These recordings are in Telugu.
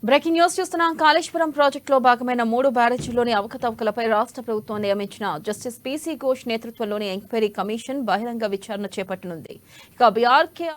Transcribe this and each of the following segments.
బ్రేకింగ్ న్యూస్ చూస్తున్నాం. కాళేశ్వరం ప్రాజెక్టులో భాగమైన 3 బ్యారేజీల్లోని అవకతవకలపై రాష్ట్ర ప్రభుత్వం నియమించిన జస్టిస్ పీసీ ఘోష్ నేతృత్వంలోని ఎంక్వైరీ కమిషన్ బహిరంగ విచారణ చేపట్టనుంది. ఇక BRK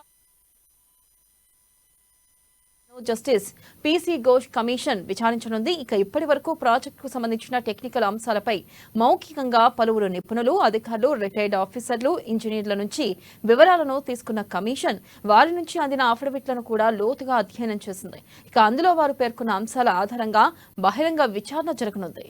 justice PC Ghosh commission విచారించనుంది. ఇక ఇప్పటి వరకు ప్రాజెక్టుకు సంబంధించిన టెక్నికల్ అంశాలపై మౌఖికంగా పలువురు నిపుణులు, అధికారులు, రిటైర్డ్ ఆఫీసర్లు, ఇంజనీర్ల నుంచి వివరాలను తీసుకున్న కమిషన్ వారి నుంచి అందిన అఫిడవిట్లను కూడా లోతుగా అధ్యయనం చేసింది. ఇక అందులో వారు పేర్కొన్న అంశాల ఆధారంగా బహిరంగ విచారణ జరగనుంది.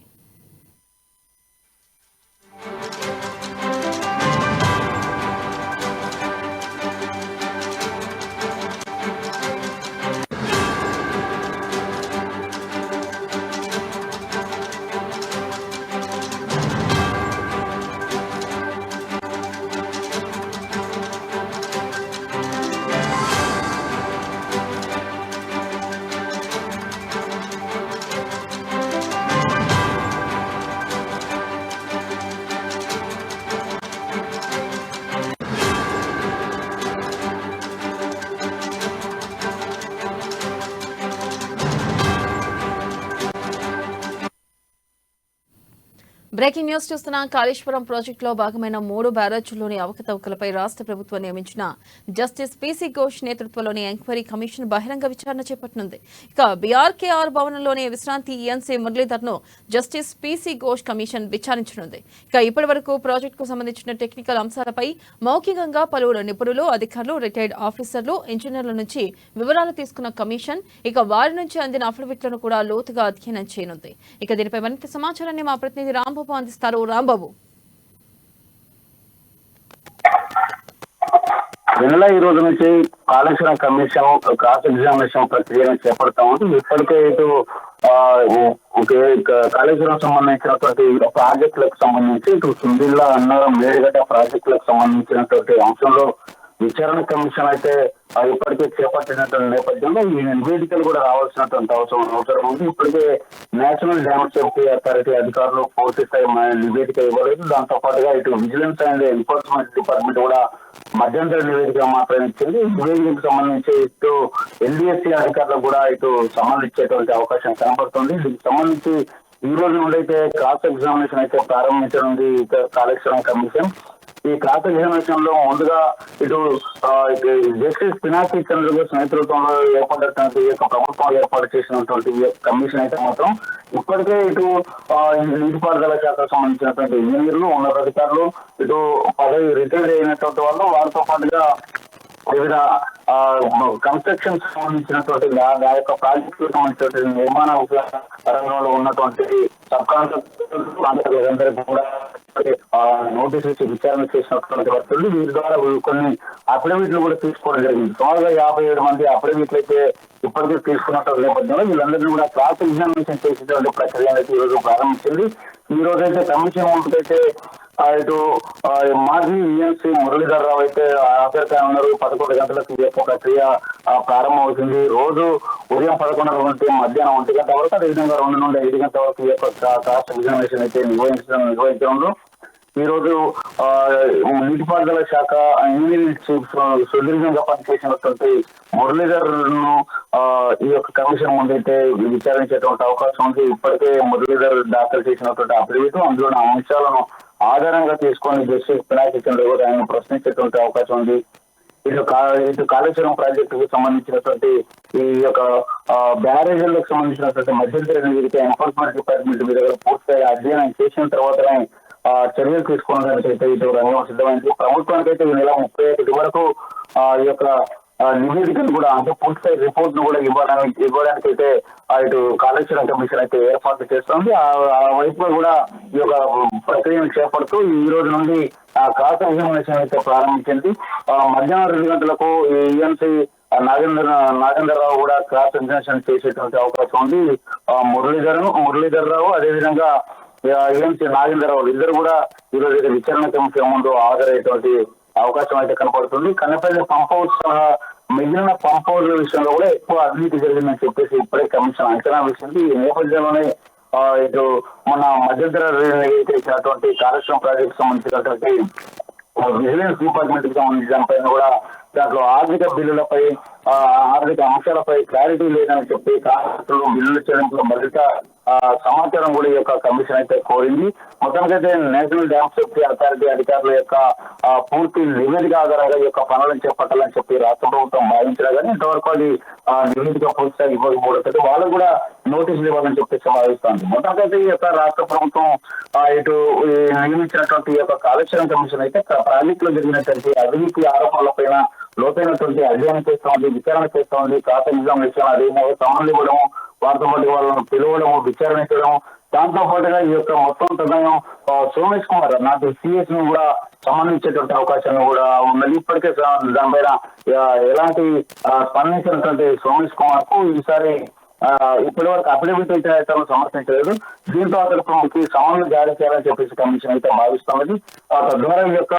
బ్రేకింగ్ న్యూస్ చూస్తున్న కాళేశ్వరం ప్రాజెక్టులో భాగమైన 3 బ్యారేజీల్లోని అవకతవకలపై రాష్ట్ర ప్రభుత్వం నియమించిన జస్టిస్ పీసీ ఘోష్ నేతృత్వంలోని ఎంక్వైరీ కమిషన్ బహిరంగ విచారణ చేపట్టనుంది. ఇక బీఆర్కేఆర్ భవనంలోని విశ్రాంతి ఈఎన్సీ మురళీధర్ను జస్టిస్ పీసీ ఘోష్ కమిషన్ విచారించనుంది. ఇక ఇప్పటి వరకు ప్రాజెక్టుకు సంబంధించిన టెక్నికల్ అంశాలపై మౌఖికంగా పలువురు నిపుణులు, అధికారులు, రిటైర్డ్ ఆఫీసర్లు, ఇంజనీర్ల నుంచి వివరాలు తీసుకున్న కమిషన్ ఇక వారి నుంచి అందిన అఫిడవిట్లను కూడా లోతుగా అధ్యయనం చేయనుంది. ఇక దీనిపై మరింత సమాచారాన్ని మా ప్రతినిధి రాంబాబు అందిస్తారు. రాంబాబు, ఈ రోజు నుంచి కాళేశ్వరం కమిషన్ క్రాస్ ఎగ్జామినేషన్ ప్రక్రియను చేపడతా ఉంది. ఇప్పటికే ఇటు కాళేశ్వరం సంబంధించినటువంటి ప్రాజెక్టులకు సంబంధించి ఇటు సుందిల్లా, అన్నారం, మేడిగడ్డ ప్రాజెక్టులకు సంబంధించినటువంటి అంశంలో విచారణ కమిషన్ అయితే ఇప్పటికే చేపట్టినటువంటి నేపథ్యంలో ఈ నివేదికలు కూడా రావాల్సినటువంటి అవసరం ఉంది. ఇప్పటికే నేషనల్ డ్యామ్ సేఫ్టీ అథారిటీ అధికారులు పూర్తి స్థాయి నివేదిక ఇవ్వలేదు. దాంతో పాటుగా ఇటు విజిలెన్స్ అండ్ ఎన్ఫోర్స్మెంట్ డిపార్ట్మెంట్ కూడా మధ్యంతర నివేదిక మాత్రమే ఇచ్చింది. ఈ నివేదికకు సంబంధించి ఇటు ఎన్డీఎస్సీ అధికారులకు కూడా ఇటు సమ్మన్ ఇచ్చేటువంటి అవకాశం కనపడుతుంది. దీనికి సంబంధించి ఈ రోజు నుండి అయితే క్రాస్ ఎగ్జామినేషన్ అయితే ప్రారంభించనుంది కాళేశ్వరం కమిషన్. ఈ క్రాస్ ఎగ్జామినేషన్ లో ముందుగా ఇటు జస్టిస్ పినాకీ చంద్రబోస్ నేతృత్వంలో ఏర్పడినటువంటి ప్రభుత్వం ఏర్పాటు చేసినటువంటి కమిషన్ అయితే మాత్రం ఇప్పటికే ఇటు నీటిపారుదల శాఖకు సంబంధించినటువంటి ఇంజనీర్లు, ఉన్నతాధికారులు, ఇటు పదవి రిటైర్ అయినటువంటి వాళ్ళు, వారితో పాటుగా వివిధ కన్స్ట్రక్షన్ సంబంధించినటువంటి ఆ యొక్క ప్రాజెక్టులకు సంబంధించినటువంటి నిర్మాణ రంగంలో ఉన్నటువంటి సబ్ కాంట్రాక్టర్లందరికీ కూడా నోటీస్ ఇచ్చి విచారణ చేసినటువంటి వస్తుంది. వీరి ద్వారా కొన్ని అఫిడవిట్లు కూడా తీసుకోవడం జరిగింది. సుమారుగా 57 మంది అఫిడవిట్లు అయితే ఇప్పటికే తీసుకున్నటువంటి నేపథ్యంలో వీళ్ళందరినీ కూడా క్రాస్ ఎగ్జామినేషన్ చేసేటువంటి ప్రక్రియ అయితే ఈ రోజు ప్రారంభించింది. ఈ రోజు అయితే కమిషన్ ముందుకైతే ఇటు మాజీ ఈఎన్సీ మురళీధర్ రావు అయితే హాజరుగా ఉన్నారు. 11 గంటలకు ఈ యొక్క ప్రక్రియ ప్రారంభమవుతుంది. రోజు ఉదయం 11 నుండి మధ్యాహ్నం 1 గంట వరకు, అదేవిధంగా 2 నుండి 5 గంటల వరకు ఈ యొక్క క్రాస్ ఎగ్జామినేషన్ అయితే నిర్వహించడంలో ఈ రోజు నీటిపారుదల శాఖ ఇంజనీరింగ్ చీఫ్ సుదీర్ఘంగా పనిచేసినటువంటి మురళీధర్ ను ఈ యొక్క కమిషన్ ముందైతే విచారించేటువంటి అవకాశం ఉంది. ఇప్పటికే మురళీధర్ దాఖలు చేసినటువంటి అఫిడవిట్, అందులోని అంశాలను ఆధారంగా తీసుకొని జస్టిస్ పినాకీ చంద్రబోస్ ఆయన ప్రశ్నించేటువంటి అవకాశం ఉంది. ఇటు కాళేశ్వరం ప్రాజెక్టుకు సంబంధించినటువంటి ఈ యొక్క బ్యారేజీలకు సంబంధించినటువంటి మధ్యంతర నివేదిక ఎన్ఫోర్స్మెంట్ డిపార్ట్మెంట్ మీద పూర్తిగా అధ్యయనం చేసిన తర్వాతనే చర్యలు తీసుకోవడానికి అయితే ఇటు రంగం సిద్ధమైంది. ప్రభుత్వానికి అయితే ఈ నెల 31 వరకు ఈ యొక్క నివేదికను కూడా, అంటే పూర్తిస్థాయి రిపోర్ట్ ను కూడా ఇవ్వడానికి అయితే ఇటు కాళేశ్వరం కమిషన్ అయితే ఏర్పాటు చేస్తుంది. ఆ వైపులో కూడా ఈ యొక్క ప్రక్రియను చేపడుతూ ఈ రోజు నుండి క్రాస్ ఎగ్జామినేషన్ అయితే ప్రారంభించింది. మధ్యాహ్నం 2 గంటలకు ఈఎన్సీ నాగేందర్ రావు కూడా క్రాస్ ఎగ్జామినేషన్ చేసేటువంటి అవకాశం ఉంది. మురళీధర్ రావు, అదేవిధంగా ఈఎన్సీ నాగేందర్ రావు ఇద్దరు కూడా ఈ రోజు అయితే విచారణ కమిషన్ ముందు హాజరయ్యేటువంటి అవకాశం అయితే కనపడుతుంది. కన్నపల్లి పంప్ హౌస్ సహా మిగిలిన పంప్ హౌస్ విషయంలో కూడా ఎక్కువ అవినీతి జరిగిందని చెప్పేసి ఇప్పుడే కమిషన్ అంచనా వేసింది. ఈ నేపథ్యంలోనే ఇటు మన మధ్యంతర ఇచ్చినటువంటి కాళేశ్వరం ప్రాజెక్టు సంబంధించినటువంటి విజిలెన్స్ డిపార్ట్మెంట్ కి సంబంధించిన దానిపైన కూడా దాంట్లో ఆర్థిక బిల్లులపై ఆర్థిక అంశాలపై క్లారిటీ లేదని చెప్పి కాంట్రాక్టులు బిల్లుల చెల్లింపులో మరింత సమాచారం కూడా ఈ యొక్క కమిషన్ అయితే కోరింది. మొత్తానికైతే నేషనల్ డ్యామ్ సేఫ్టీ అథారిటీ అధికారుల యొక్క పూర్తి నివేదిక ఆధారంగా ఈ యొక్క పనులను చేపట్టాలని చెప్పి రాష్ట్ర ప్రభుత్వం భావించినా కానీ ఇంతవరకు అది నివేదిక పూర్తిగా ఇవ్వకపోవడంతో వాళ్ళకు కూడా నోటీసులు ఇవ్వాలని చెప్పేసి భావిస్తోంది. మొత్తానికైతే ఈ యొక్క రాష్ట్ర ప్రభుత్వం ఇటు నియమించినటువంటి ఈ యొక్క కాళేశ్వరం కమిషన్ అయితే ప్రాజెక్టులో జరిగినటువంటి అవినీతి ఆరోపణలపైన లోతైనటువంటి అధ్యయనం చేస్తా ఉంది, విచారణ చేస్తా ఉంది. ఖాతా ఎగ్జామినేషన్ అదేమో సమన్లు ఇవ్వడము, వారితో పాటు వాళ్ళను పిలవడము, విచారించడం, దాంతో పాటుగా ఈ యొక్క మొత్తం తదనం సోమేష్ కుమార్ నాకు సిఎస్ ను కూడా సంబంధించేటువంటి అవకాశం కూడా ఉన్నది. ఇప్పటికే దానిపైన ఎలాంటి స్పందించినటువంటి సోమేష్ కుమార్ కు ఈసారి ఇప్పటి వరకు అఫిడవిట్ అయితే తను సమర్పించలేదు. దీంతో అతనికి సమన్లు జారీ చేయాలని చెప్పేసి కమిషన్ అయితే భావిస్తున్నది. తద్వారా ఈ యొక్క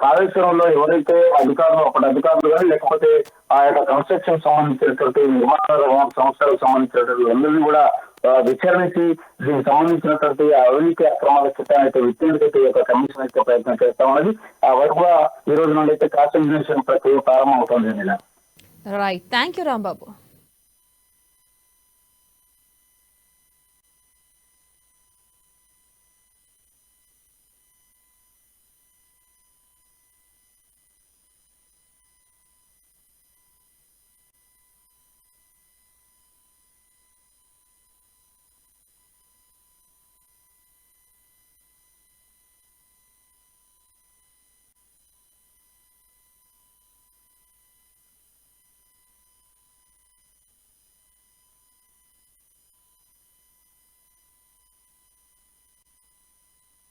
కాళేశ్వరంలో ఎవరైతే అధికారులు అప్పటి అధికారులు కానీ లేకపోతే ఆ యొక్క కన్స్ట్రక్షన్ సంబంధించినటువంటి నిర్మాణ సంస్థలకు సంబంధించినటువంటి అందరినీ కూడా విచారించి దీనికి సంబంధించినటువంటి అవినీతి అక్రమాల చట్టాన్ని అయితే విత్తేందుకైతే ఈ యొక్క కమిషన్ అయితే ప్రయత్నం చేస్తా ఉన్నది. ఆ వరకు ఈ రోజు నుండి అయితే కాస్ట్ ఎగ్జిబిషన్ ప్రక్రియ ప్రారంభం అవుతుంది. Right, thank you Rambabu.